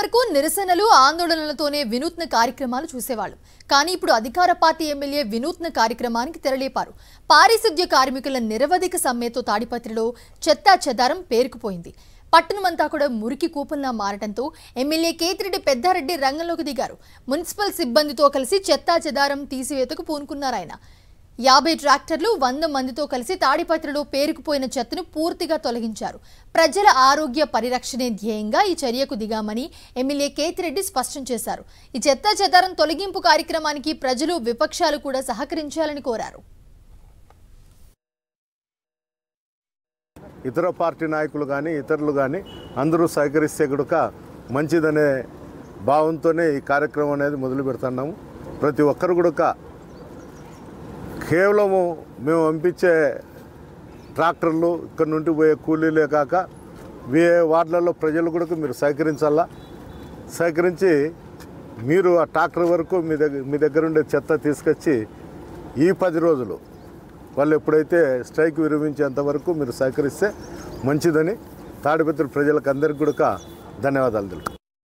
వరకు నిరసనలు ఆందోళనలతోనే వినూత్న కార్యక్రమాలు చూసేవాళ్ళు. కానీ ఇప్పుడు అధికార పార్టీ ఎమ్మెల్యే వినూత్న కార్యక్రమానికి తెరలేపారు. పారిశుద్ధ్య కార్మికుల నిరవధిక సమ్మెతో తాడిపత్రిలో చెత్తా చెదారం పేరుకుపోయింది. పట్టణమంతా కూడా మురికి కూపంలా మారడంతో ఎమ్మెల్యే కేతిరెడ్డి పెద్దారెడ్డి రంగంలోకి దిగారు. మున్సిపల్ సిబ్బందితో కలిసి చెత్తా చెదారం తీసివేతకు పూనుకున్నారాయన. 50 ట్రాక్టర్లు 100 మందితో కలిసి తాడిపత్రిలో పేరుకుపోయిన చెత్తను పూర్తిగా తొలగించారు. ప్రజల ఆరోగ్య పరిరక్షణే ధ్యేయంగా ఈ చర్యకు దిగామని ఎమ్మెల్యే కేతిరెడ్డి స్పష్టం చేశారు. ఈ చెత్తా చెదారం తొలగింపు కార్యక్రమానికి ప్రజలు విపక్షాలు కూడా సహకరించాలని కోరారు. ఇతర పార్టీ నాయకులు కానీ ఇతరులు కానీ అందరూ సహకరిస్తే కూడా మంచిదనే భావంతోనే ఈ కార్యక్రమం అనేది మొదలు పెడుతున్నాము. ప్రతి ఒక్కరు కూడా కేవలము మేము పంపించే ట్రాక్టర్లు ఇక్కడ నుండి పోయే కూలీలే కాక వార్డులలో ప్రజలు కూడా మీరు సహకరించి మీరు ఆ ట్రాక్టర్ వరకు మీ దగ్గర ఉండే చెత్త తీసుకొచ్చి ఈ 10 రోజులు వాళ్ళు ఎప్పుడైతే స్ట్రైక్ విరమించేంత వరకు మీరు సహకరిస్తే మంచిదని తాడిపత్రి ప్రజలకు అందరికీ కూడా ధన్యవాదాలు తెలుపు.